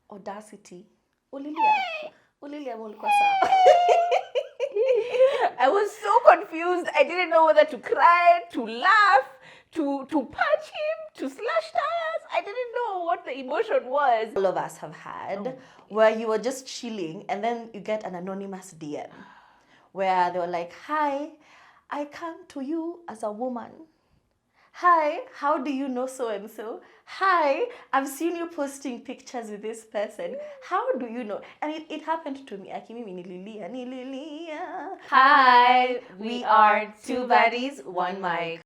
audacity. Ulilia mulikuwa sawa. I was so confused. I didn't know whether to cry, to laugh, to punch him, to slash tires. I didn't know what the emotion was. All of us have had where you were just chilling and then you get an anonymous DM where they were like, "Hi, I come to you as a woman. Hi, how do you know so and so? Hi, I've seen you posting pictures with this person. How do you know?" And it happened to me. Akimimi nililia. Hi, we are two baddies, one mic.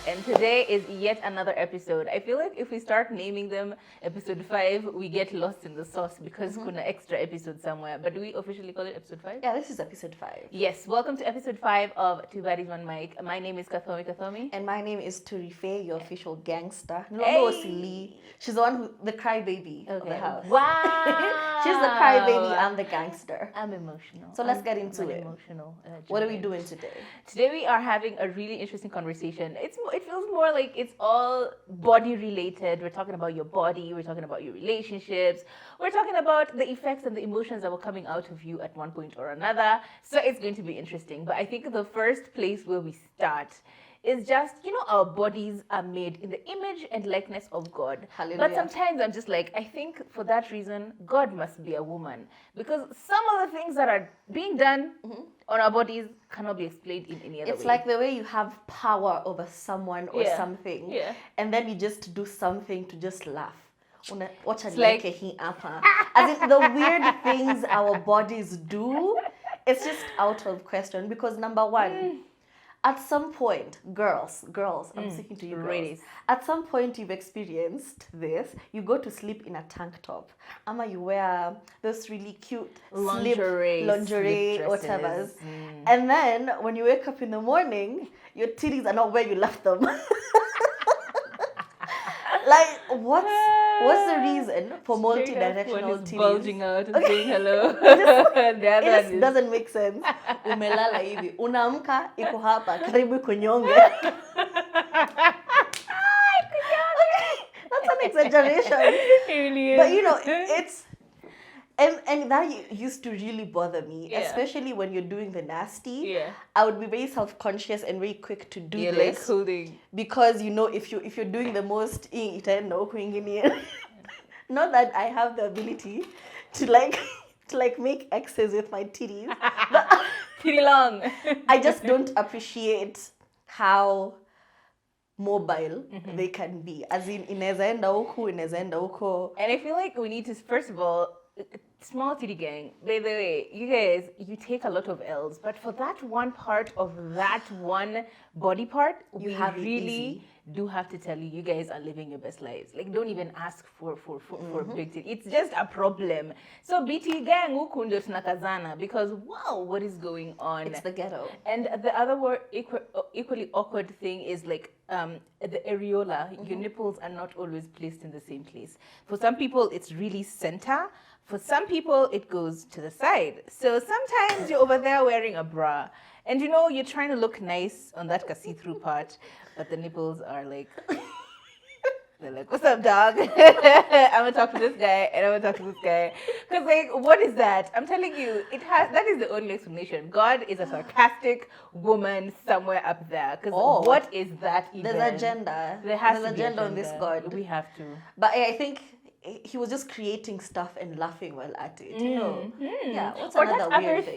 And today is yet another episode. I feel like if we start naming them episode 5, we get lost in the sauce because kuna extra episode somewhere. But do we officially call it episode 5? Yeah, this is episode 5. Yes, welcome to episode 5 of Two Baddies, One Mic. My name is Kathomi. And my name is Turife, your official gangster. No, Hey. no, silly. She's the one the crybaby of the house. Wow. She's the crybaby, I'm the gangster. I'm emotional. So let's get into it. Emotional. What are we doing today? Today we are having a really interesting conversation. It feels more like it's all body related. We're talking about your body. We're talking about your relationships. We're talking about the effects and the emotions that were coming out of you at one point or another. So it's going to be interesting. But I think the first place where we start is just, our bodies are made in the image and likeness of God. Hallelujah. But sometimes I'm just like, I think for that reason, God must be a woman. Because some of the things that are being done on our bodies cannot be explained in any other way. It's like the way you have power over someone or something. Yeah. And then you just do something to just laugh. Watch It's like- as in the weird things our bodies do, it's just out of question. Because number one, at some point, girls, I'm speaking to you girls. Ladies. At some point you've experienced this. You go to sleep in a tank top. Ama you wear those really cute Lingerie, lingerie, slip dresses. whatever. And then when you wake up in the morning, your titties are not where you left them. Like, what's the reason for multi-directional titties? Bulging out and saying hello. It just doesn't make sense. Umelala hivi. Unaamka, iko hapa, karibu kunyonge. That's an exaggeration. It really is. But it's and that used to really bother me, Yeah. especially when you're doing the nasty. Yeah. I would be very self-conscious and very quick to do You're like this holding. because if you're doing the most, itaenda huku ingine. Not that I have the ability to make X's with my titties, but Pretty long. I just don't appreciate how mobile they can be. As in, inaweza enda huku, inaweza enda huko. And I feel like we need to, first of all, small titty gang, by the way, you guys, you take a lot of L's, but for that one part of that one body part, You we have it really easy. do have to tell you, you guys are living your best lives. Like, don't even ask for big titty. It's just a problem. So BT gang huku ndio tunakazana because wow, what is going on? It's the ghetto. And the other equally awkward thing is like the areola. Your nipples are not always placed in the same place. For some people, it's really center. For some people, it goes to the side. So sometimes you're over there wearing a bra. And you're trying to look nice on that see-through part, but the nipples are like... They're like, what's up, dog? I'm gonna talk to this guy, and I'm gonna talk to this guy. Because, like, what is that? I'm telling you, that is the only explanation. God is a sarcastic woman somewhere up there. Because what is that even? There's agenda. There's agenda on this God. We have to. But I think he was just creating stuff and laughing while at it. Yeah. What's Or another that weird other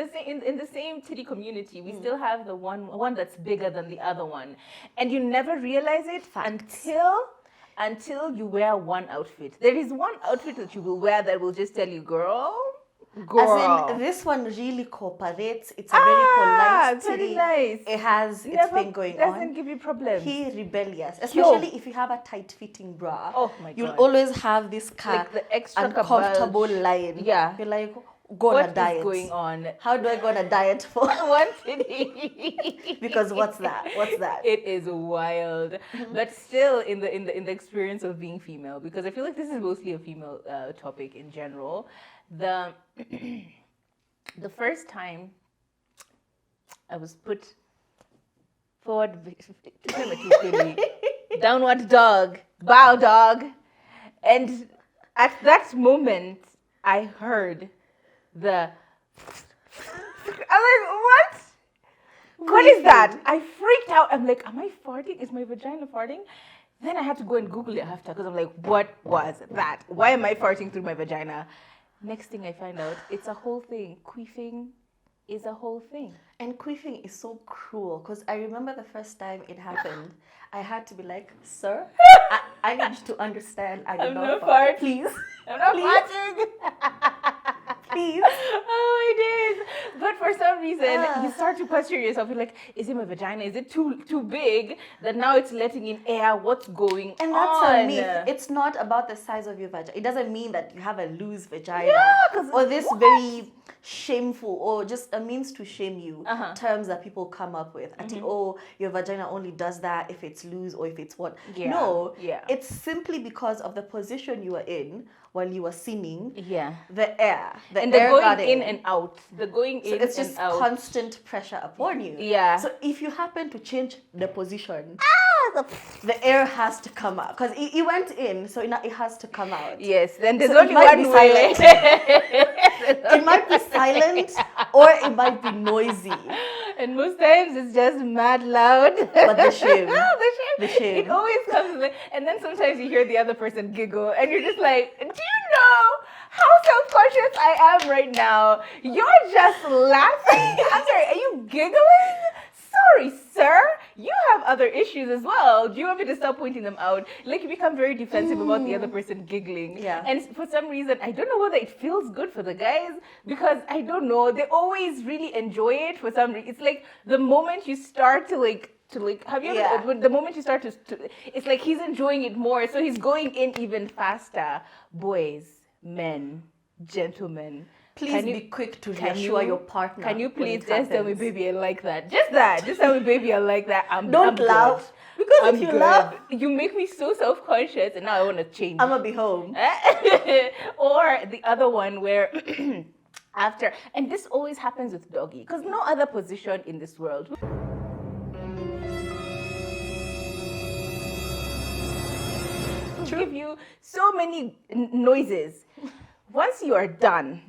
thing? in the same titty community, we still have the one that's bigger than the other one, and you never realize it until you wear one outfit. There is one outfit that you will wear that will just tell you, girl. As in, this one really cooperates. It's a very polite very titty. nice. It has its Never thing going doesn't on. give you problems. He rebellious, especially if you have a tight-fitting bra. Oh my You'll God. always have this Like the extra uncomfortable kabaj. line. Yeah. You're like, go on What a is diet. going on? How do I go on a diet for? One titty. Because what's that? What's that? It is wild, but still in the experience of being female, because I feel like this is mostly a female topic in general. The first time I was put forward, downward dog, bow dog. And at that moment, I heard the... I'm like, what? What is that? I freaked out. I'm like, am I farting? Is my vagina farting? Then I had to go and Google it after because I'm like, what was that? Why am I farting through my vagina? Next thing I find out, it's a whole thing. Queefing is a whole thing. And queefing is so cruel because I remember the first time it happened, I had to be like, sir, I need you to understand I did not fart. Please. I'm not farting. Please. Oh, it is. But for some reason, you start to question yourself. You're like, is it my vagina? Is it too big that now it's letting in air? What's going on? And that's a myth. It's not about the size of your vagina. It doesn't mean that you have a loose vagina. Yeah, or this very shameful or just a means to shame you terms that people come up with. I think, oh, your vagina only does that if it's loose or if it's what. Yeah. No, Yeah. it's simply because of the position you were in while you were sinning. Yeah. The air. And air the going guarding. in and out. The going in It's just and out. constant pressure upon you. Yeah. So if you happen to change the position, the air has to come out because it went in, so it has to come out. Yes. Then there's So only one way. It might be silent or it might be noisy. And most times it's just mad loud. But the shame. The shame. It always comes with it. And then sometimes you hear the other person giggle and you're just like, do you know how self-conscious I am right now? You're just laughing. I'm sorry, are you giggling? Sorry, sir. You have other issues as well. Do you want me to stop pointing them out? Like, you become very defensive about the other person giggling. Yeah. And for some reason, I don't know whether it feels good for the guys because I don't know. They always really enjoy it for some reason. It's like the moment you start to have you ever, when the moment you start to it's like he's enjoying it more, so he's going in even faster. Boys, men, gentlemen, Please be quick to reassure your partner. Can you please just tell me, baby, I like that? Just that. Just tell me, baby, I like that. Don't laugh. Because if you laugh, you make me so self-conscious and now I want to change. I'm going to be home. Or the other one where after, and this always happens with doggy, because no other position in this world give you so many noises. Once you are done,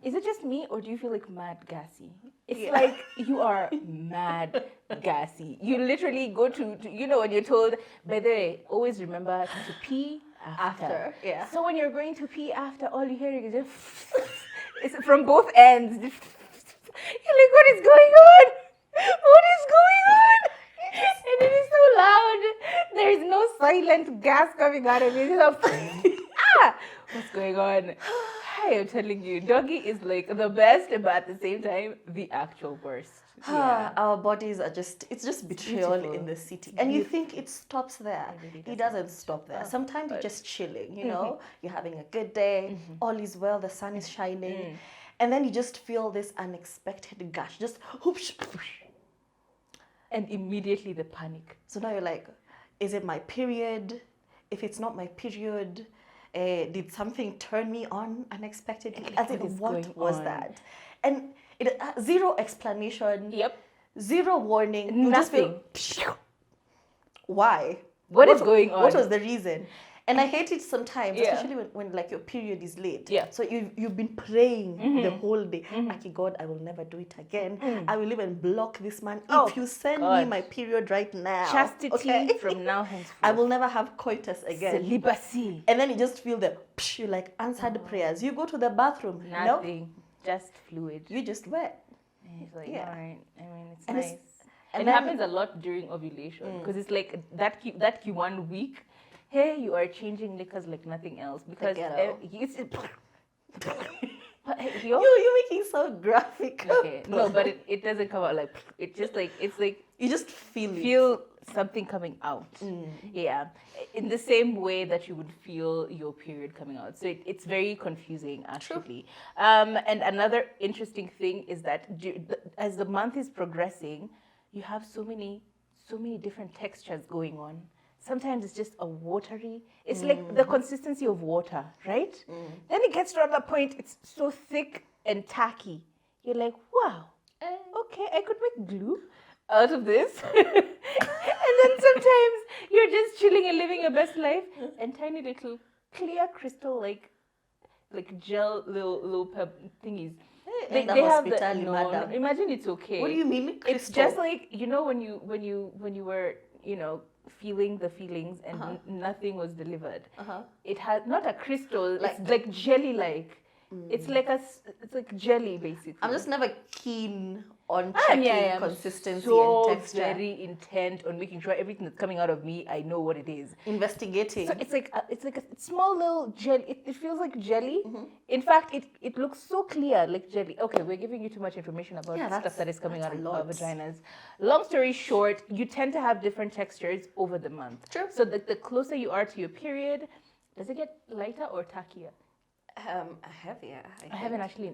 is it just me or do you feel like mad gassy? It's like you are mad gassy. You literally go to you know, when you're told, by the way, always remember to pee after. Yeah. So when you're going to pee after, all you hear is just, it's from both ends. You're like, what is going on? What is going on? And it is so loud. There is no silent gas coming out of it. It's what's going on? I am telling you, doggy is like the best, but at the same time, the actual worst. Yeah. Our bodies are it's just betrayal beautiful. in the city. And you think it stops there. really It doesn't stop there. Sometimes you're just chilling, you know, you're having a good day, all is well, the sun is shining. And then you just feel this unexpected gush, just whoosh. And immediately the panic. So now you're like, is it my period? If it's not my period, did something turn me on unexpectedly? As in, what was that? And it zero explanation. Yep. Zero warning. You Nothing. just feel, why? What is going on? What was the reason? And I hate it sometimes, Yeah. especially when like your period is late. Yeah. So you've been praying the whole day. Like, God, I will never do it again. I will even block this man. If you send me my period right now, Chastity from now henceforth. I will never have coitus again. Celibacy. And then you just feel you like answered prayers. You go to the bathroom. Nothing. Just fluid. You just wet. And it's like, Yeah. all right. I mean, it's And nice. and it then- happens a lot during ovulation because it's like that Q1 week. Hey, you are changing liquors like nothing else because ghetto. You're making so graphic. Okay, no, but it doesn't come out like it's just like it's like You just feel something coming out. Yeah, in the same way that you would feel your period coming out. So it's very confusing actually. And another interesting thing is that as the month is progressing, you have so many different textures going on. Sometimes it's just a watery. It's like the consistency of water, right? Then it gets to another point. It's so thick and tacky. You're like, wow. okay, I could make glue out of this. And then sometimes you're just chilling and living your best life, and tiny little clear crystal like gel little thingies. In the They have hospital, no, madam. imagine it's okay. What do you mean, It's crystal? just like, you know, when you were, you know, feeling the feelings and nothing was delivered. It has not a crystal, it's like jelly like. It's like jelly basically. I'm just never keen on I checking am consistency so and texture. very intent on making sure everything that's coming out of me, I know what it is. Investigating. So it's like a small little jelly. It feels like jelly. In fact, it looks so clear, like jelly. Okay, we're giving you too much information about stuff that is coming out of our vaginas. Long story short, you tend to have different textures over the month. True. So the closer you are to your period, does it get lighter or tackier? Heavier. I haven't actually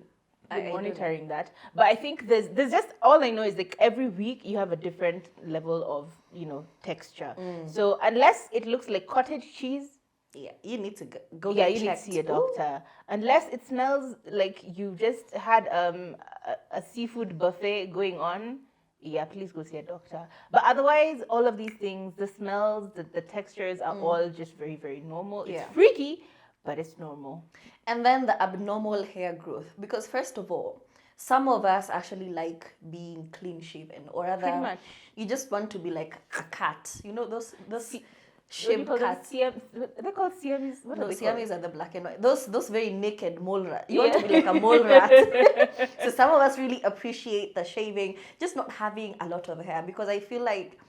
been monitoring that, but I think there's just, all I know is like every week you have a different level of, you know, texture. So unless it looks like cottage cheese, yeah, you need to go yeah, get you need to checked. see a doctor. Unless it smells like you just had a seafood buffet going on, yeah, please go see a doctor. But otherwise, all of these things, the smells, the textures are all just very, very normal. It's freaky, but it's normal. And then the abnormal hair growth. Because first of all, some of us actually like being clean shaven, or Pretty rather, much. you just want to be like a cat. You know those What do you shaved call them? cats. They're called Siamese. What No, are they called? Siamese are the black and white. Those very naked mole rat. You want to be like a mole rat. So some of us really appreciate the shaving, just not having a lot of hair, because I feel like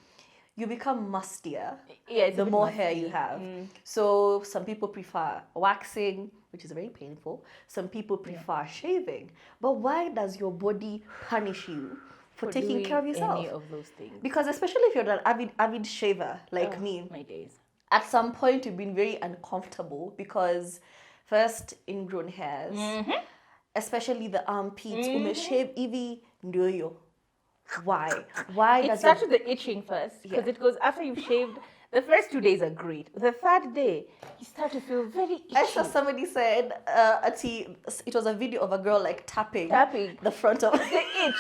you become mustier It's a the bit more musty. hair you have. So some people prefer waxing, which is very painful. Some people prefer shaving. But why does your body punish you for taking doing care of yourself? any of those things. Because especially if you're an avid shaver like me, My days. at some point you've been very uncomfortable because first ingrown hairs, especially the armpits, umeshave hivi ndio hiyo. Why? Why It does starts with the itching first, because it goes after you've shaved. The first 2 days are great. The third day, you start to feel very itchy. I saw somebody said, it was a video of a girl like tapping the front of the itch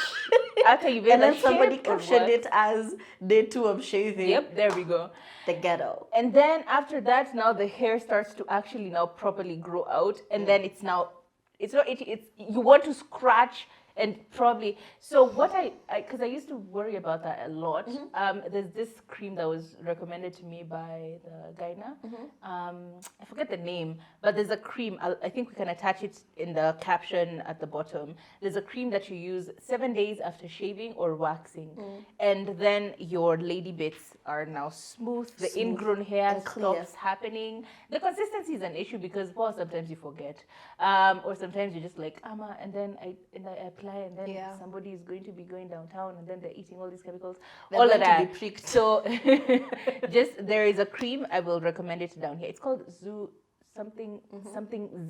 after you've and then either somebody shaved or captioned what. it as day 2 of shaving. Yep, there we go. The ghetto. And then after that, now the hair starts to actually now properly grow out, and then it's not itchy. It's you want to scratch. And probably, so what because I used to worry about that a lot. There's this cream that was recommended to me by the gyna. I forget the name, but there's a cream. I think we can attach it in the caption at the bottom. There's a cream that you use 7 days after shaving or waxing. And then your lady bits are now smooth. The ingrown hair stops happening. The consistency is an issue because, well, sometimes you forget. Or sometimes you're just like, Ama, and then I apply, and then somebody is going to be going downtown, and then they're eating all these chemicals, They're all going of to be that. pricked. So, there is a cream. I will recommend it down here. It's called Zoo something.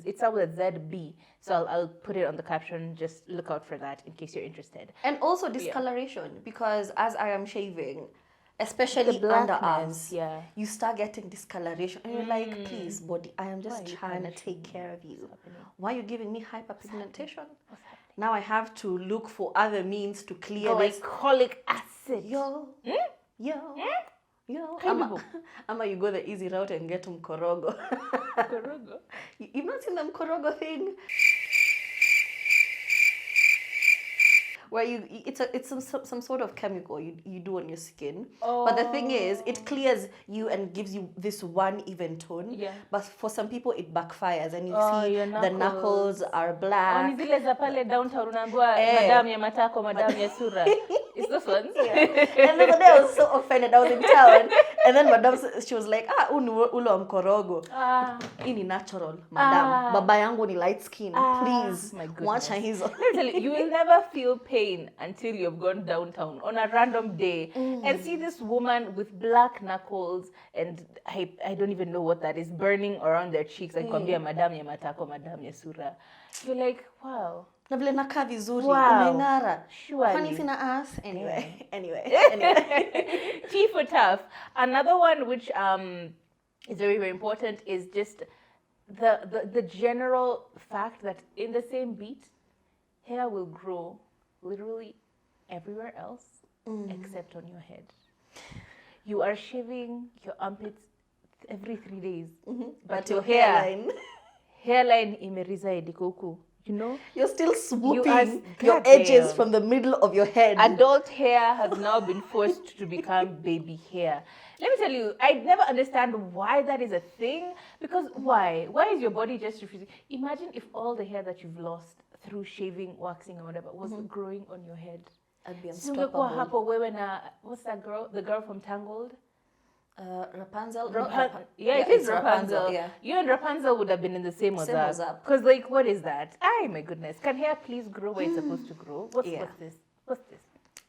It's out with ZB. So I'll put it on the caption. Just look out for that in case you're interested. And also discoloration, because as I am shaving, especially The underarms, blackness, you start getting discoloration, and you're like, please, body, I am just trying to take care of you. Why are you giving me hyperpigmentation? Now I have to look for other means to clear this. Glycolic acid. Yo. Ama you go the easy route and get mkorogo. Korogo. You've not seen the mkorogo thing? Where it's some sort of chemical you do on your skin. But the thing is, it clears you and gives you this one even tone. Yeah. But for some people, it backfires, and you see your the knuckles are black. Ni zile za pale downtown unaambiwa madam ya matako, madam ya sura. It's those ones. And the other day I was so offended. I was in town, and then madam, she was like, ulo mkorogo. Ini natural, madam. Baba yangu ni light skin. Please, my goodness. wacha hizo. Let me tell you, you will never feel pain until you've gone downtown on a random day and see this woman with black knuckles, and I don't even know what that is, burning around their cheeks, like kwambia madam ya matako, madam ya sura. You're like, wow. Na vile nakaa vizuri, Wow. umeng'ara. Surely. Kwani sina ass? Anyway. T for tough. Another one which is very, very important is just the general fact that in the same beat, hair will grow literally everywhere else except on your head. You are shaving your armpits every 3 days, But your hairline, imereside huku. You know, you're still swooping your goddamn. edges from the middle of your head. Adult hair has now been forced to become baby hair. Let me tell you, I never understand why that is a thing. Because why? Why is your body just refusing? Imagine if all the hair that you've lost through shaving, waxing, or whatever was growing on your head. I'd be Singekuwa unstoppable. hapo wewe na, what's that girl? The girl from Tangled? Rapunzel? Yeah, it is Rapunzel. Yeah. You and Rapunzel would have been in the same Same WhatsApp. Because, like, what is that? Ay, my goodness. Can hair please grow where it's supposed to grow? What's this? What's this?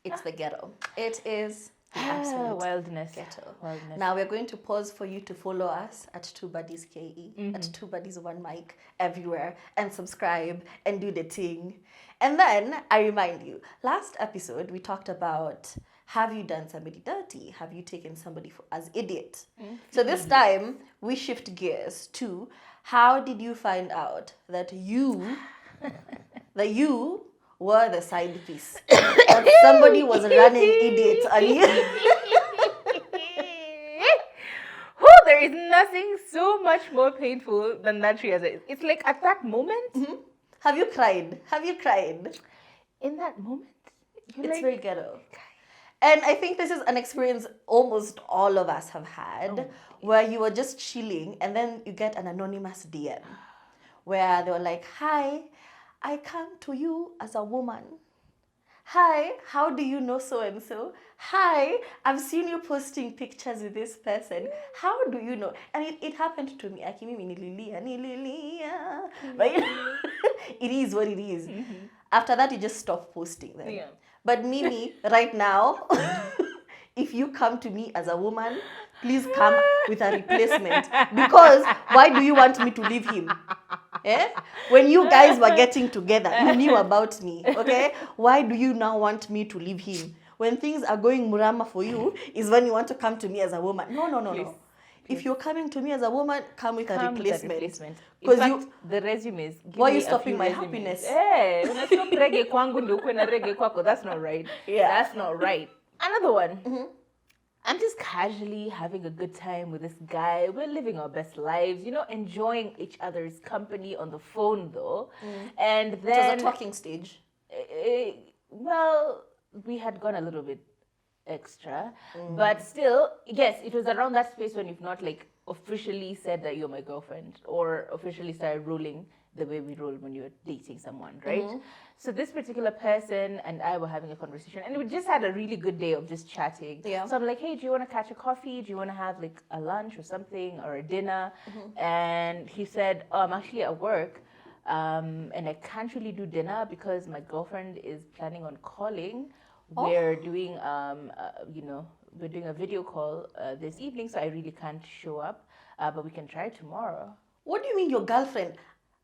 It's the ghetto. It is the absolute wildness. ghetto. Wildness. Now we're going to pause for you to follow us at Two Buddies KE, at Two Buddies One Mic, everywhere, and subscribe and do the thing. And then I remind you, last episode we talked about, have you done somebody dirty? Have you taken somebody as idiot? So this time we shift gears to, how did you find out that you were the side piece? That somebody was running idiot on you? There is nothing so much more painful than that realization. It's like at that moment. Have you cried? Have you cried? In that moment, It's very ghetto. And I think this is an experience almost all of us have had, where you were just chilling and then you get an anonymous DM where they were like, hi, I come to you as a woman. Hi, how do you know so-and-so? Hi, I've seen you posting pictures with this person. How do you know? And it happened to me. Akimimi nililia. But it is what it is. After that, you just stop posting them. Yeah. But Mimi, right now, if you come to me as a woman, please come with a replacement. Because why do you want me to leave him? Eh? When you guys were getting together, you knew about me, okay? Why do you now want me to leave him? When things are going murama for you, is when you want to come to me as a woman. No. If you're coming to me as a woman, come with a replacement. Because the resumes. Why are you stopping my happiness? Hey, unastop reggae kwangu ndio ukwe na reggae kwako. That's not right. Yeah. That's not right. Another one. I'm just casually having a good time with this guy. We're living our best lives, you know, enjoying each other's company on the phone though. And then It was a talking stage. Well, we had gone a little bit extra, but still, yes, it was around that space when you've not like officially said that you're my girlfriend or officially started rolling the way we roll when you're dating someone, right? So this particular person and I were having a conversation and we just had a really good day of just chatting. Yeah. So I'm like, hey, do you want to catch a coffee? Do you want to have like a lunch or something or a dinner? And he said, oh, I'm actually at work. And I can't really do dinner because my girlfriend is planning on calling. We're doing, we're doing a video call this evening, so I really can't show up. But we can try tomorrow. What do you mean your girlfriend?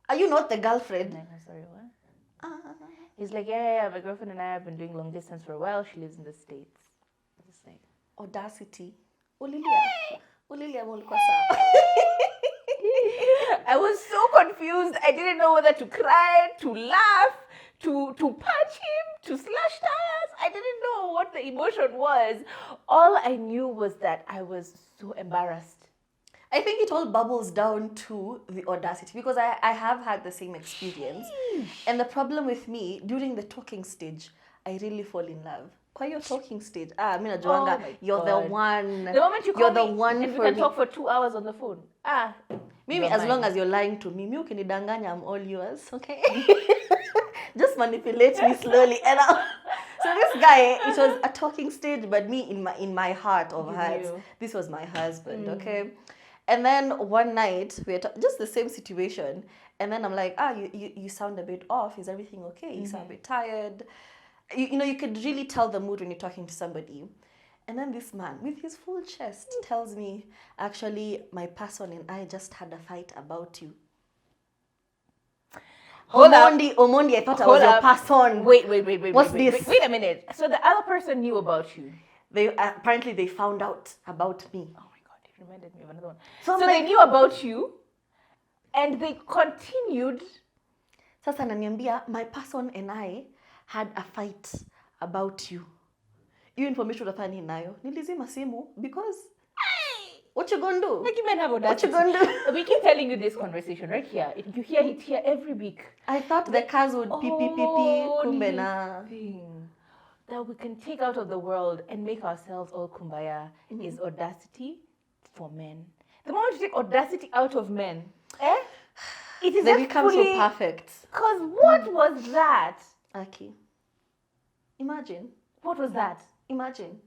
Are you not the girlfriend? I'm sorry, what? He's like, yeah, my girlfriend and I have been doing long distance for a while. She lives in the States. I'm just like, Audacity. Olilia mulikuwa sawa. I was so confused. I didn't know whether to cry, to laugh, to punch him, to slash tires. I didn't know what the emotion was. All I knew was that I was so embarrassed. I think it all bubbles down to the audacity because I have had the same experience. And the problem with me, during the talking stage, I really fall in love. Kwa your talking stage, mina juanga, you're the one. The moment you call you're the me one and for we can me. talk for 2 hours on the phone. Mimi, as long as you're lying to me, mi ukinidanganya, I'm all yours, okay? Just manipulate me slowly. And so this guy, it was a talking stage, but me in my heart of hearts, this was my husband, okay? And then one night, we had just the same situation. And then I'm like, you sound a bit off. Is everything okay? You sound a bit tired. You know, you could really tell the mood when you're talking to somebody. And then this man, with his full chest, tells me, actually, my person and I just had a fight about you. Omondi, I thought I was your person. Wait. What's this? Wait a minute. So the other person knew about you. They apparently they found out about me. Oh my God, it reminded me of another one. So they knew about you, and they continued. Sasa naniambia, my person and I had a fight about you. Hiyo information utafanya nini nayo? Nilizima simu because what you gonna do? Like you men have What you audacity. gonna do? We keep telling you this conversation right here. You hear it here every week. I thought the cars would pee kumbe na. Thing that we can take out of the world and make ourselves all kumbaya is audacity for men. The moment you take audacity out of men, it is They just become fully, so perfect. Because what was that? Aki. Imagine. What was that? Imagine.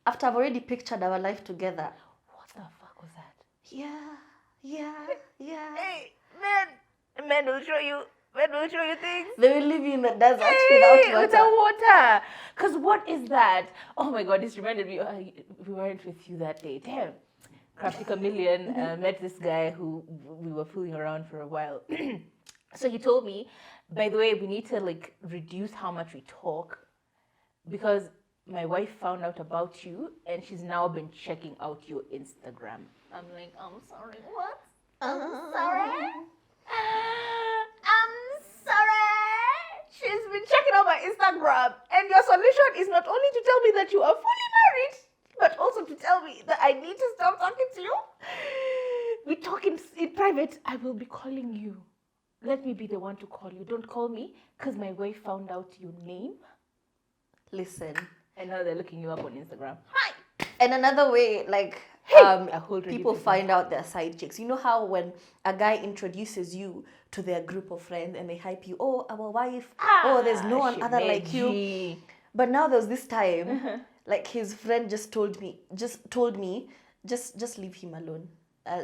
After I've already pictured our life together. What the fuck was that? Yeah. Hey, men will show you things. They will leave you in the desert without Without water. water. Because what is that? Oh my God, this reminded me. We weren't with you that day. Damn. Crafty Chameleon met this guy who we were fooling around for a while. So he told me, by the way, we need to like reduce how much we talk because my wife found out about you and she's now been checking out your Instagram. I'm like, I'm sorry, what? I'm sorry. She's been checking out my Instagram, and your solution is not only to tell me that you are fully married, but also to tell me that I need to stop talking to you. We talk in private. I will be calling you. Let me be the one to call you. Don't call me, because my wife found out your name. Listen. And now they're looking you up on Instagram. Hi. And another way, like, people find out their side chicks. You know how when a guy introduces you to their group of friends and they hype you, oh, our wife, oh, there's no one other like you. But now there's this time, like his friend just told me, just leave him alone.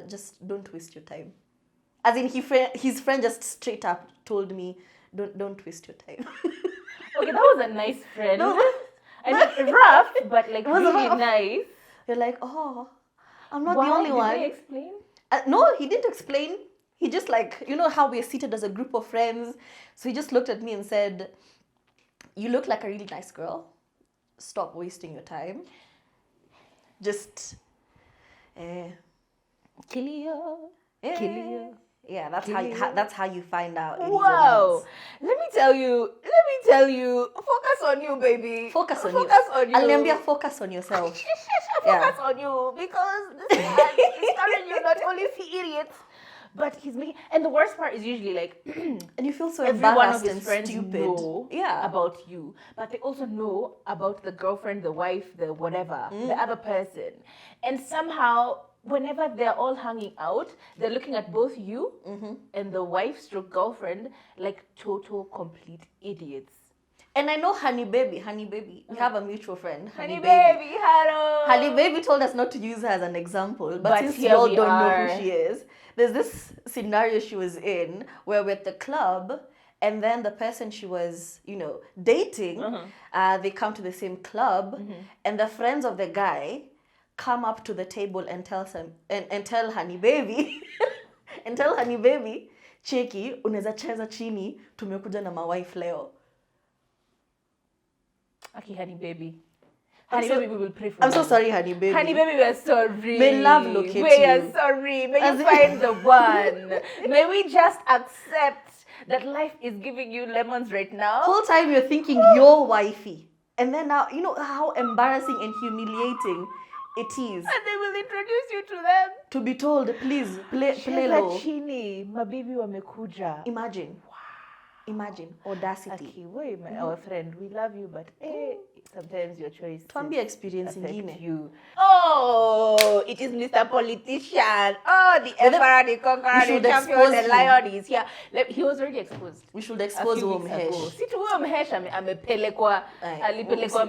Just don't waste your time. As in, his friend just straight up told me, don't waste your time. Okay, that was a nice friend. I mean, rough, but like really nice. You're like, oh, I'm not the only one. Did he explain? No, he didn't explain. He just like, you know how we're seated as a group of friends. So he just looked at me and said, you look like a really nice girl. Stop wasting your time. Just, Kilio. Yeah, that's how you find out. Wow. Let me tell you. Focus on you, baby. Focus on you. Alniambia, focus on yourself. Focus on you because this man is telling you not only see idiots, but he's making. And the worst part is usually like, and you feel so every one of embarrassed his and friends stupid. know about you, but they also know about the girlfriend, the wife, the whatever, the other person, and somehow. Whenever they're all hanging out, they're looking at both you and the wife/girlfriend like total complete idiots. And I know Honey Baby. We have a mutual friend. Honey Baby, hello. Honey Baby told us not to use her as an example, but since you here all we don't are. know who she is, there's this scenario she was in where we're at the club, and then the person she was, dating, they come to the same club, and the friends of the guy come up to the table and tell Honey Baby and tell Honey Baby, cheki, unaweza cheza chini, tumekuja na mawife leo. Okay, Honey Baby. Honey Baby, we will pray for you. I'm so sorry, Honey Baby. Honey Baby, we are sorry. May love locate you. We are sorry. May you find the one. May we just accept that life is giving you lemons right now. Whole time you're thinking you're wifey. And then now, you know how embarrassing and humiliating it is. And they will introduce you to them. To be told, please, play low. Chini, mabibi wamekuja. Imagine. Wow. Imagine. Audacity. Okay, wait, our friend, we love you, but sometimes your choice Tuambie experience affect ingine. you. Oh, it is Mr. Politician. Oh, the emperor, the conqueror, the champion, the lion is here. He was already exposed. We should expose Mhesh. Si tu huyo Mhesh amepelekwa, alipelekwa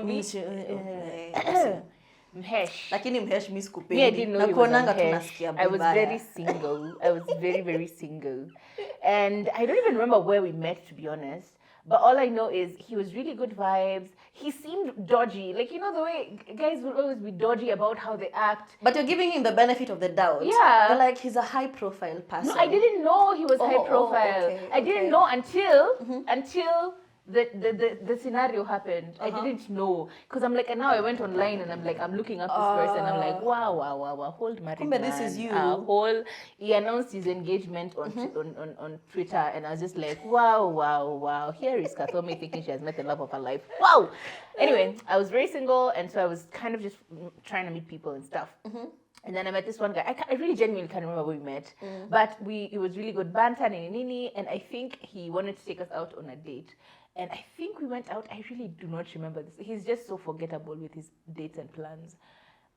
Mhesh. Lakini Mhesh mi Me, I sikupendi. didn't know he was a Mhesh. I was very single. I was very, very single. And I don't even remember where we met, to be honest. But all I know is he was really good vibes. He seemed dodgy. Like, you know the way guys will always be dodgy about how they act. But you're giving him the benefit of the doubt. Yeah. You're like, he's a high profile person. No, I didn't know he was high profile. Okay, I didn't know until the scenario happened. I didn't know because I'm like, and now I went online and I'm like, I'm looking up this person. I'm like, wow, hold married Kumbe, man. this is you. He announced his engagement on Twitter, and I was just like, wow. Here is Katome thinking she has met the love of her life. Wow. Anyway, I was very single, and so I was kind of just trying to meet people and stuff. And then I met this one guy. I really genuinely can't remember where we met, but it was really good banter, nini, and I think he wanted to take us out on a date. And I think we went out. I really do not remember this. He's just so forgettable with his dates and plans.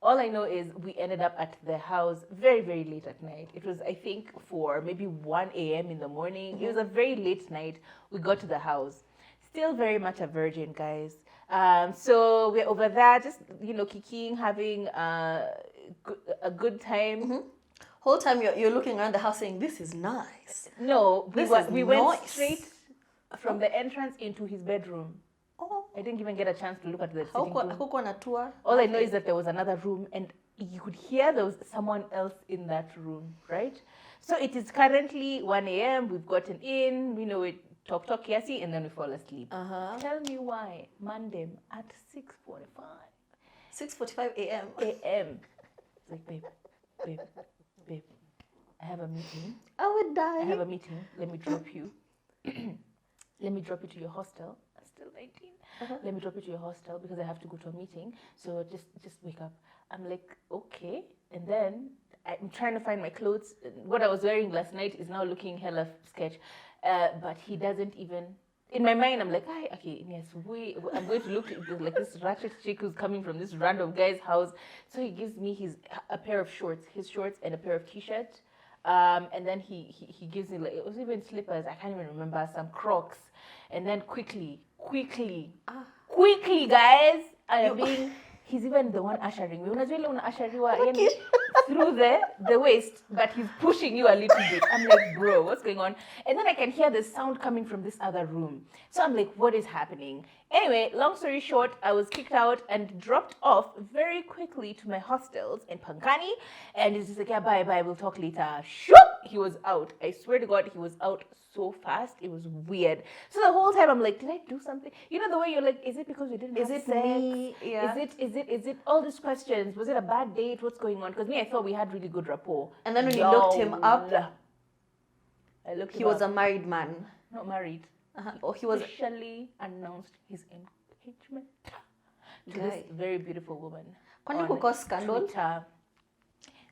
All I know is we ended up at the house very, very late at night. It was, I think, for maybe 1 a.m. in the morning. It was a very late night. We got to the house. Still very much a virgin, guys. So we're over there, just, kikiing, having a good time. Whole time you're looking around the house saying, this is nice. No, we went nice. straight from the entrance into his bedroom. I didn't even get a chance to look at the sitting room. All I know is that there was another room, and you could hear there was someone else in that room, right? So it is currently 1 a.m. We've gotten in, we talk, yasi, and then we fall asleep. Tell me why. Monday at 6:45. 6:45 a.m. It's like, babe, I have a meeting. I would die. I have a meeting. Let me drop you. Let me drop you to your hostel. I'm still 19. Let me drop you to your hostel because I have to go to a meeting. So just wake up. I'm like, okay. And then I'm trying to find my clothes. What I was wearing last night is now looking hella sketch. But he doesn't even... In my mind, I'm like, okay, yes, I'm going to look like this ratchet chick who's coming from this random guy's house. So he gives me a pair of shorts, his shorts and a pair of t-shirts. And then he gives me, like, it was even slippers, I can't even remember, some Crocs. And then quickly, guys, he's even the one ushering me. Through the waist, but he's pushing you a little bit. I'm like, bro, what's going on? And then I can hear the sound coming from this other room. So I'm like, what is happening? Anyway, long story short, I was kicked out and dropped off very quickly to my hostels in Pankani. And he's just like, yeah, bye, we'll talk later. Shoop! He was out. I swear to God, he was out so fast. It was weird. So the whole time I'm like, did I do something? You know the way you're like, is it because we didn't have sex? Me? Yeah. Is it all these questions? Was it a bad date? What's going on? Because me, I thought we had really good rapport. And then when you looked him up, he was a married man. Not married. Or he was officially announced his engagement to this very beautiful woman. Kwani kuko scandal? Twitter.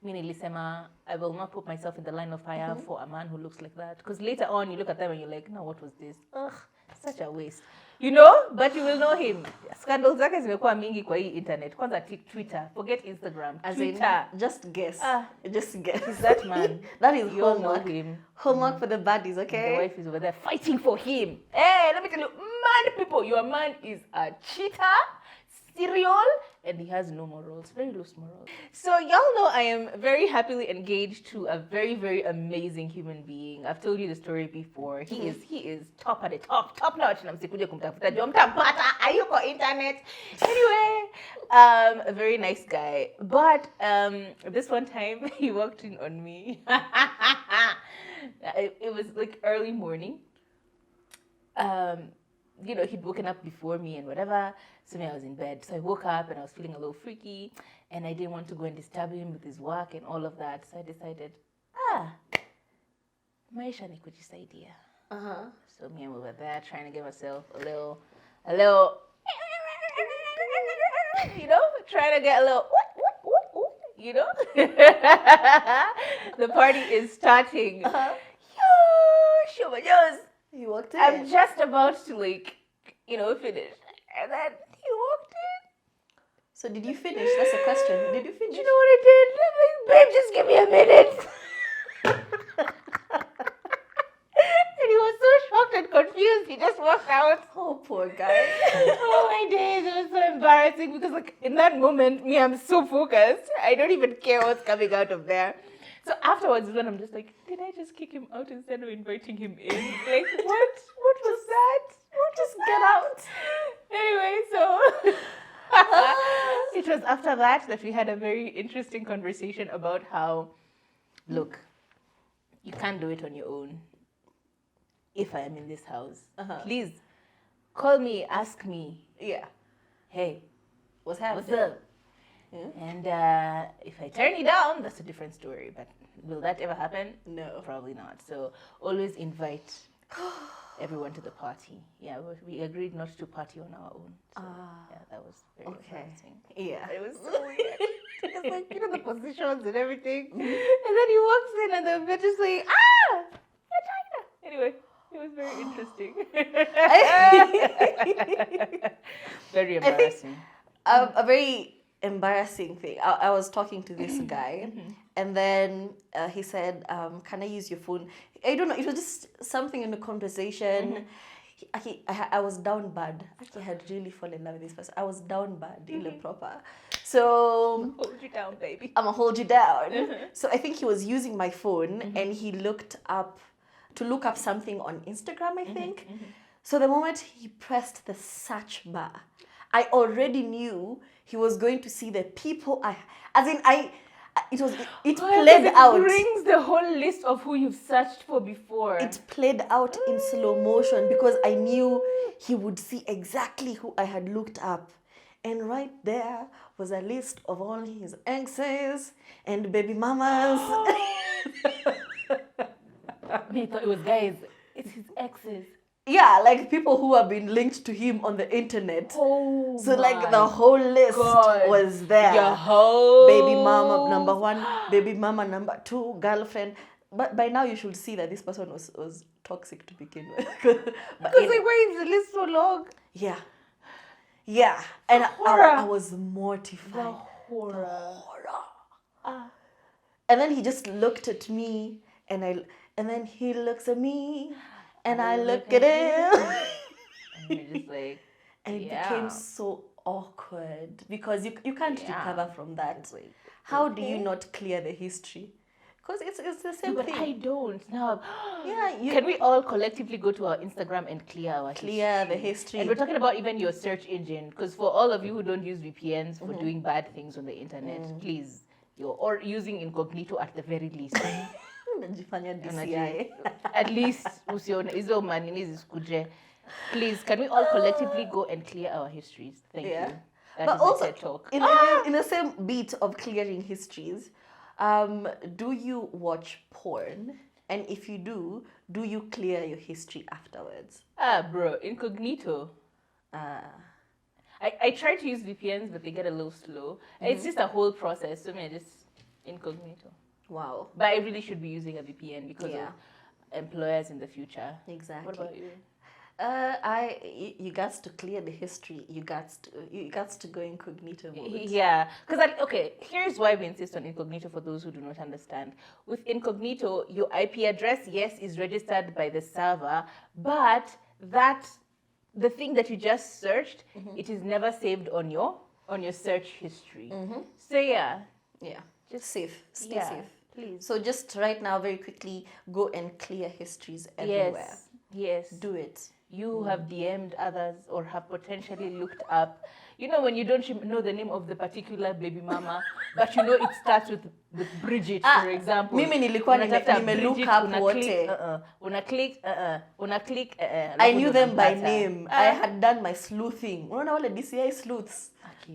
Mimi nilisema, I will not put myself in the line of fire for a man who looks like that. Because later on, you look at them and you're like, no, what was this? Ugh, such a waste. But you will know him. Scandals zake zimekuwa mingi kwa hii internet. Kwanza Twitter, forget Instagram. Twitter. Just guess. Just guess. He's that man. That is you all know homework. Him. Homework for the baddies, okay? The wife is over there fighting for him. Hey, let me tell you, mad people, your man is a cheater, serial, and he has no morals, very loose morals. So y'all know I am very happily engaged to a very, very amazing human being. I've told you the story before. He is top at the top notch. Na msikuje kumtafuta jua mtampata ayuko internet. Anyway, a very nice guy. But this one time he walked in on me. It was like early morning. He'd woken up before me and whatever. So I was in bed. So I woke up and I was feeling a little freaky and I didn't want to go and disturb him with his work and all of that. So I decided, maisha ni kujisaidia. So me, I'm over there trying to give myself a little, trying to get a little, The party is starting. You walked in. I'm just about to finish. And then he walked in. So did you finish? That's the question. Did you finish? Do you know what I did? I'm like, babe, just give me a minute. And he was so shocked and confused. He just walked out. Oh, poor guy. Oh my days. It was so embarrassing because in that moment, I'm so focused. I don't even care what's coming out of there. So afterwards, when I'm just like, did I just kick him out instead of inviting him in? Like, what? What was that? Just get out. Anyway, so it was after that we had a very interesting conversation about how, look, you can't do it on your own. If I am in this house, please call me, ask me, Yeah. hey, What's what's happening? up? And if I turn you down, that's a different story. But will that ever happen? No. Probably not. So always invite everyone to the party. Yeah, we agreed not to party on our own. So, yeah, that was very embarrassing. Yeah. It was so weird. It's like, you know, the positions and everything. And then he walks in and they're just like, vagina. Anyway, it was very interesting. Very embarrassing. A very embarrassing thing. I was talking to this guy, and then he said, "Can I use your phone?" I don't know. It was just something in the conversation. I was down bad. Actually, I had really fallen in love with this person. I was down bad, in proper. So Hold you down, baby. I'm gonna hold you down. So I think he was using my phone, and he looked up something on Instagram, I think. So the moment he pressed the search bar, I already knew he was going to see the people it played out. It brings the whole list of who you've searched for before. It played out in slow motion because I knew he would see exactly who I had looked up. And right there was a list of all his exes and baby mamas. Me thought it was guys. It's his exes. Yeah, like people who have been linked to him on the internet. Oh, so like the whole list was there. Your whole Baby mama number 1, baby mama number 2, girlfriend. But by now you should see that this person was toxic to begin with. Because like, why is the list so long? Yeah. Yeah. And I was mortified. The horror. And then he just looked at me and then he looks at me and I look at him. And you're just like, and it became so awkward because you can't recover from that. Like, how do you not clear the history? Because it's the same but thing. I don't now. Yeah, Can we all collectively go to our Instagram and clear our the history. And we're talking about even your search engine, because for all of you who don't use VPNs for doing bad things on the internet, please, or using incognito at the very least. Unajifanya DCI. At least usione hizo manini zisikuje. Please, can we all collectively go and clear our histories? Thank you. That But is also, a TED talk. in the same beat of clearing histories, do you watch porn? And if you do you clear your history afterwards? Bro, incognito. I try to use VPNs, but they get a little slow. It's just a whole process. So I just incognito. Wow. But I really should be using a VPN because of employers in the future. Exactly. What about you? You got to clear the history. You got to go incognito mode. Yeah, because here's why we insist on incognito for those who do not understand. With incognito, your IP address, yes, is registered by the server, but the thing that you just searched, it is never saved on your search history. So yeah, just safe. Stay safe, please. So just right now, very quickly, go and clear histories everywhere. Yes. Do it. You have DM'd others or have potentially looked up. You know when you don't know the name of the particular baby mama, but you know it starts with Bridget, for example. Mimi nilikuwa look up wote. Una click. I knew them by name. I had done my sleuthing. Unaona wale DCI sleuths?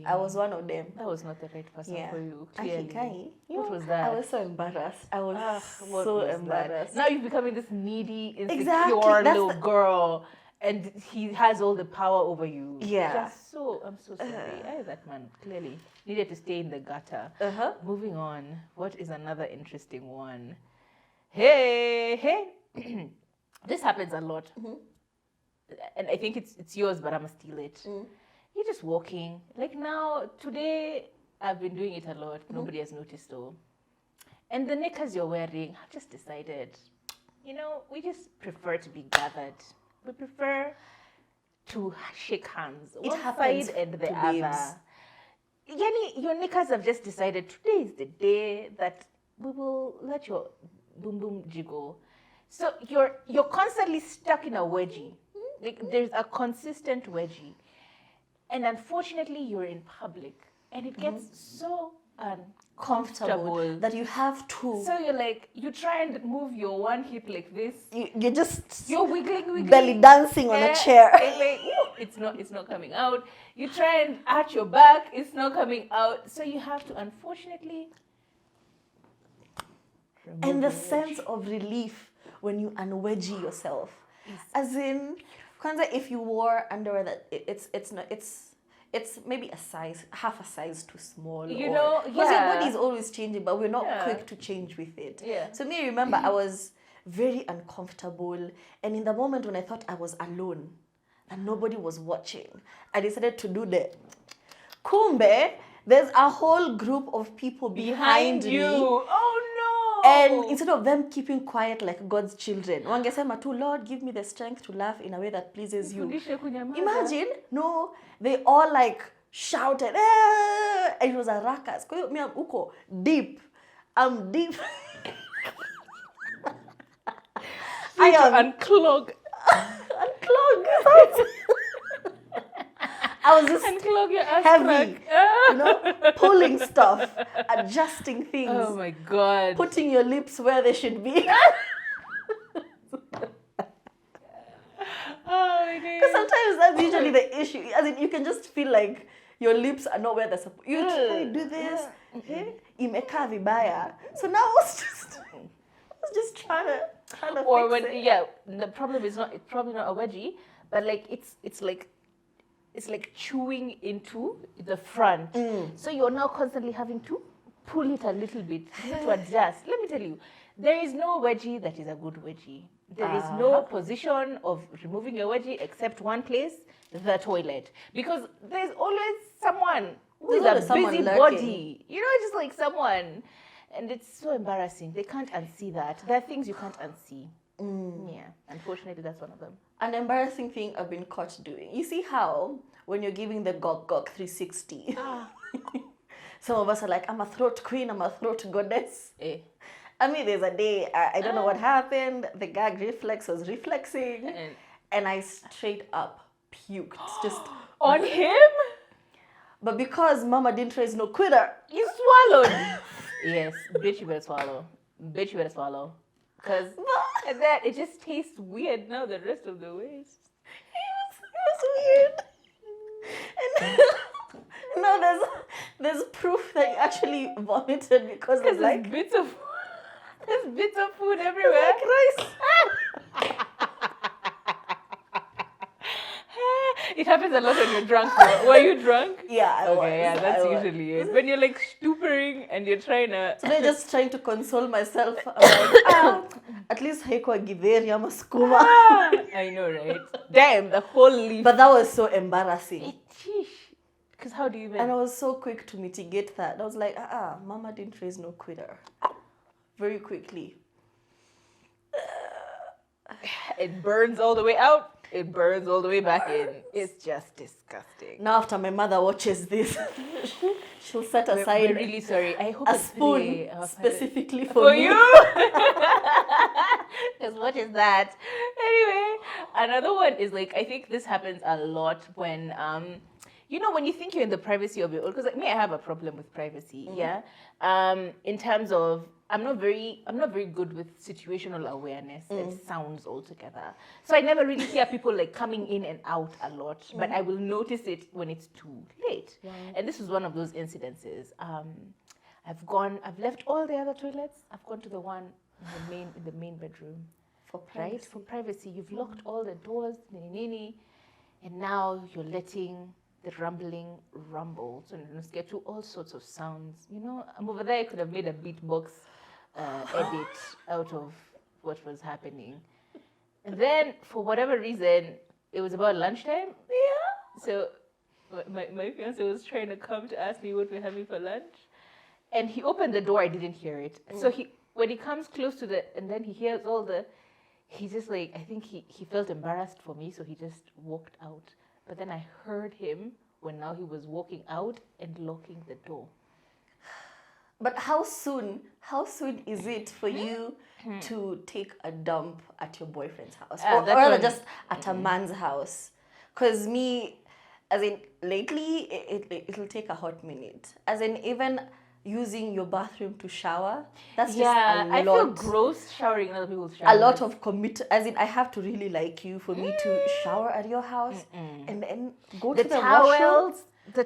I was one of them. That was not the right person for you, clearly. Kai, what was that? I was so embarrassed. I was so embarrassed. Now you're becoming this needy, insecure little girl. And he has all the power over you. Yeah. I'm so sorry. That man clearly needed to stay in the gutter. Moving on. What is another interesting one? Hey. This happens a lot. And I think it's yours, but I'm going to steal it. You're just walking. Like now, today, I've been doing it a lot. Nobody has noticed though. And the knickers you're wearing, I've just decided, we just prefer to be gathered. We prefer to shake hands. One side and the other. Yani, your knickers have just decided today is the day that we will let your boom boom jiggle. So you're constantly stuck in a wedgie. Like there's a consistent wedgie. And unfortunately you're in public. And it gets so uncomfortable. That you have to. So you're like, you try and move your one hip like this. You just You're wiggling. belly dancing on a chair. And like, it's not coming out. You try and arch your back, it's not coming out. So you have to, unfortunately. And the sense of relief when you unwedgie yourself, as in, kwanza, if you wore underwear that it's maybe half a size too small. You know, because your body is always changing, but we're not quick to change with it. Yeah. So me, remember, I was very uncomfortable, and in the moment when I thought I was alone and nobody was watching, I decided to do the kumbe. There's a whole group of people behind you. me. Oh no! And instead of them keeping quiet like God's children, wangesema tu, Lord, give me the strength to laugh in a way that pleases you. Imagine, no, they all like shouted, ah! And it was a ruckus. Kwa hiyo mi am uko deep. I'm deep. I am unclog. Unclog. I was just Unclog your ass heavy, crack. pulling stuff, adjusting things. Oh my God. Putting your lips where they should be. Oh my God. Because sometimes that's usually the issue. As in, you can just feel like your lips are not where they're supposed. You try to do this, imekaa vibaya. So now I was just trying to or fix when it. the problem is it's probably not a wedgie, but like it's like chewing into the front. So you're now constantly having to pull it a little bit to adjust. Let me tell you, there is no wedgie that is a good wedgie. There is no position of removing your wedgie except one place, the toilet. Because there's always someone who is a busy body. You know, just like someone. And it's so embarrassing. They can't unsee that. There are things you can't unsee. Yeah, unfortunately, that's one of them. An embarrassing thing I've been caught doing. You see how when you're giving the gok 360, some of us are like, I'm a throat queen, I'm a throat goddess. I mean, there's a day, I don't know what happened, the gag reflex was reflexing, and I straight up puked. Just on him? But because mama didn't raise no quitter. You swallowed. Yes, bitch, you better swallow. Bitch, you better swallow. Because that, it just tastes weird now the rest of the way. It was weird. And no, there's proof that you actually vomited because of like there's bits of food everywhere. Like rice. It happens a lot when you're drunk. Were you drunk? Yeah, I was. Yeah, that's usually it. When you're like stupering and you're trying to... So they're just trying to console myself. I'm like, at least haikuwa githeri ama skuma. I know, right? Damn, the whole leaf. But that was so embarrassing. Because how do you even... And I was so quick to mitigate that. I was like, mama didn't raise no quitter. Very quickly. It burns all the way out. It burns all the way back in. It's just disgusting. Now after my mother watches this, she'll set aside we're really sorry. I hope a spoon specifically for you. Because what is that? Anyway, another one is like, I think this happens a lot when you know, when you think you're in the privacy of your own, because like me, I have a problem with privacy. Yeah. In terms of I'm not very good with situational awareness and sounds altogether. So I never really hear people like coming in and out a lot, but I will notice it when it's too late. And this is one of those incidences. I've left all the other toilets. I've gone to the one in the main bedroom. For privacy. You've locked all the doors, and now you're letting the rumbling rumble. So you get to all sorts of sounds. You know, I'm over there. I could have made a beatbox edit out of what was happening. And then, for whatever reason, it was about lunchtime. Yeah. So my fiance was trying to come to ask me what we're having for lunch. And he opened the door. I didn't hear it. So when he comes close to and then he hears he just like, I think he felt embarrassed for me. So he just walked out. But then I heard him when now he was walking out and locking the door. But how soon is it for you to take a dump at your boyfriend's house? Or just at a man's house? Because me, as in lately, it'll take a hot minute. As in even using your bathroom to shower. That's Yeah, just I a feel lot. gross showering in other people's showers. A lot of as in I have to really like you for me to shower at your house and then go The to the washroom.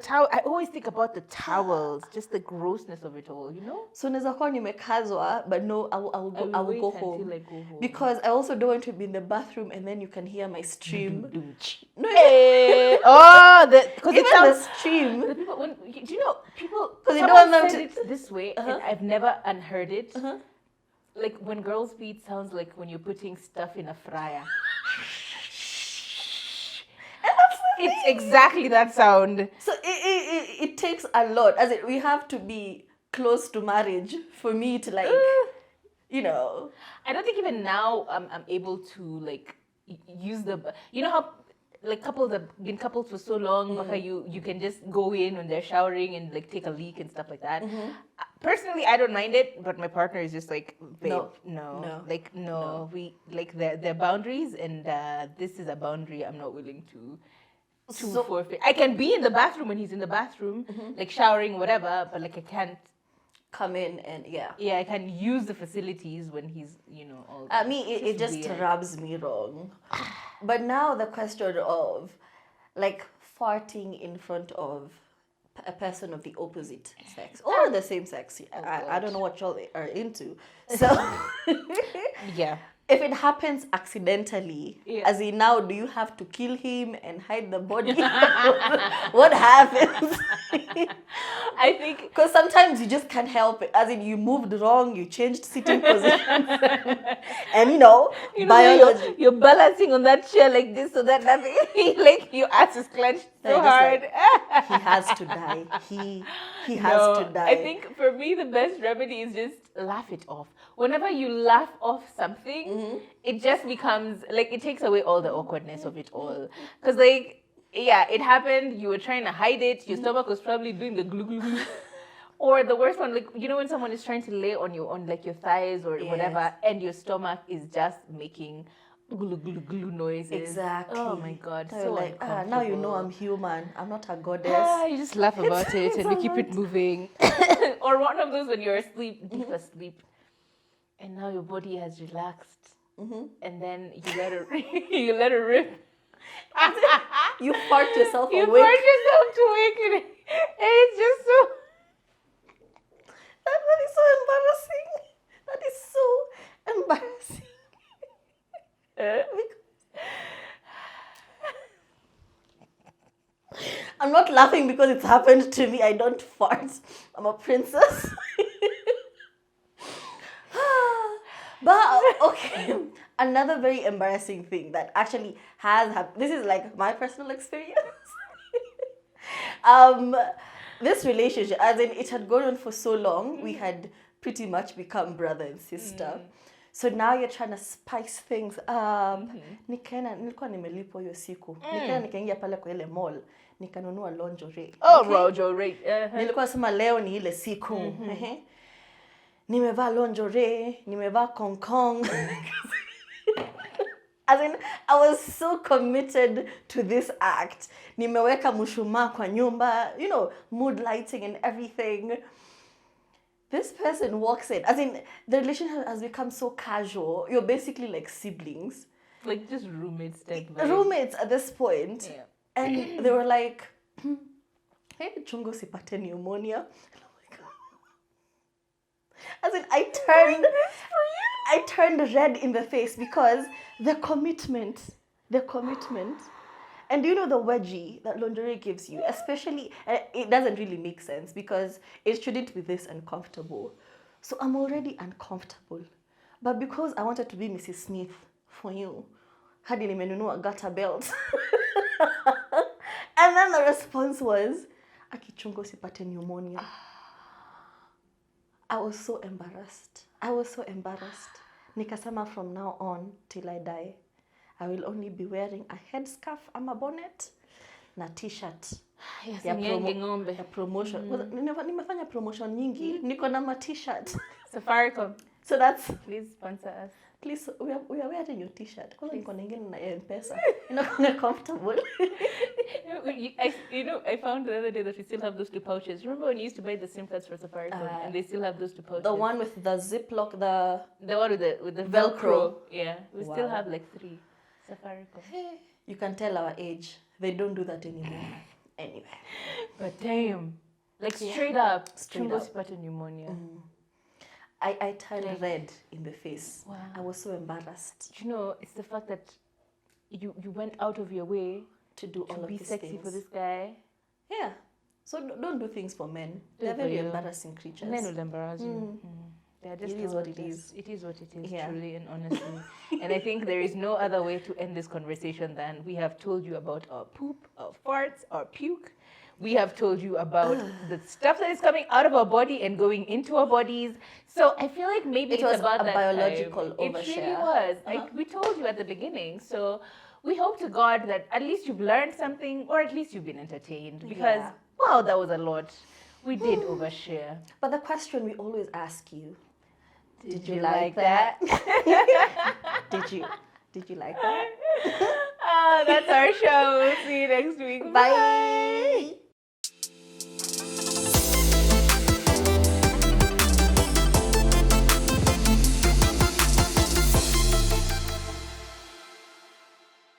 towel. I always think about the towels, just the grossness of it all. So naweza kuwa nimekazwa, but no, I will wait go until home. I go home. Because I also don't want to be in the bathroom and then you can hear my stream. No, Because even it sounds. the stream. The people, do you know people? 'Cause you Someone don't want them said to- it this way, and I've never unheard it. Like when girls' feet sounds like when you're putting stuff in a fryer. It's exactly that sound. So it takes a lot. As in, we have to be close to marriage for me to like, you know. I don't think even now I'm able to like use you know how like couples have been couples for so long, but you can just go in when they're showering and like take a leak and stuff like that. Personally, I don't mind it, but my partner is just like, babe, no. Like no, we like their boundaries, and this is a boundary I'm not willing to forfeit. I can be in the bathroom when he's in the bathroom, like showering, whatever, but like I can't come in and I can use the facilities when he's all I mean it just weird. rubs me wrong. But now the question of like farting in front of a person of the opposite sex or the same sex, I don't know what y'all are into, so Yeah. if it happens accidentally, as in now, do you have to kill him and hide the body? What happens? I think because sometimes you just can't help it. As in, you moved wrong, you changed sitting positions, and biology. You're balancing on that chair like this, so that nothing like your ass is clenched so hard. He has to die. He has to die. I think for me the best remedy is just laugh it off. Whenever you laugh off something, it just becomes like it takes away all the awkwardness of it all. Because like it happened. You were trying to hide it. Your stomach was probably doing the glue glue glue. Or the worst one, like when someone is trying to lay on like your thighs or whatever, and your stomach is just making glue glue glue noises. Exactly. Oh my god. So So like now you know I'm human. I'm not a goddess. you just laugh about it and we keep it moving. Or one of those when you're asleep, deep asleep, and now your body has relaxed, and then you let her rip. You fart yourself You awake. fart yourself to wake it, and it's just so. That is so embarrassing. That is so embarrassing. I'm not laughing because it's happened to me. I don't fart. I'm a princess. But okay, another very embarrassing thing that actually has happened. This is like my personal experience. This relationship, as in it had gone on for so long, we had pretty much become brother and sister. So now you're trying to spice things up. Nilikuwa nimelipwa hiyo siku. Nikaingia pale kwa ile mall, nikanunua lingerie. Lingerie. Nilikuwa sema leo ni ile siku. Nimevaa lingerie, nimevaa Kong Kong. As in, I was so committed to this act. Nimeweka mushumaa kwa nyumba, mood lighting and everything. This person walks in. As in, the relationship has become so casual. You're basically like siblings. Like just roommates type. Roommates at this point. Yeah. And they were like, hey, chungo sipate pneumonia. As in, I turned red in the face because the commitment, and you know the wedgie that lingerie gives you, especially, it doesn't really make sense because it shouldn't be this uncomfortable. So I'm already uncomfortable, but because I wanted to be Mrs. Smith for you, hadi nimenunua garter belt, and then the response was, akichungo sipate pneumonia. I was so embarrassed. Nikasema from now on till I die, I will only be wearing a headscarf ama bonnet na t-shirt. Yes, ya promotion. Nimefanya promotion nyingi. Niko na ma t-shirt. Safaricom. So that's please sponsor us. Please, we are wearing your t-shirt. Kwanza niko na ingine na M-Pesa. Inakuwa comfortable. I found the other day that we still have those two pouches. Remember when you used to buy the SIM cards for Safaricom, and they still have those two pouches? The one with the ziplock, the one with the Velcro. Yeah, we still have like 3 Safaricom. Hey, you can tell our age. They don't do that anymore. Anyway. But damn, like straight up, Straight Chungo up. sipate pneumonia. I turned red in the face. Wow. I was so embarrassed You know, it's the fact that you went out of your way to do all to of be these sexy things. for this guy. Yeah. So don't do things for men. They're for very you. embarrassing creatures. Men will embarrass you. They're just It is how what it is. It is what it is, Yeah. truly and honestly. And I think there is no other way to end this conversation than we have told you about our poop, our farts, our puke. We have told you about the stuff that is coming out of our body and going into our bodies. So I feel like maybe It it's was about a that biological time. It really overshare. was. Like we told you at the beginning. So we hope to God that at least you've learned something, or at least you've been entertained. Because wow, that was a lot. We did overshare. But the question we always ask you, Did you like that? Did you like that? That's our show. We'll see you next week. Bye.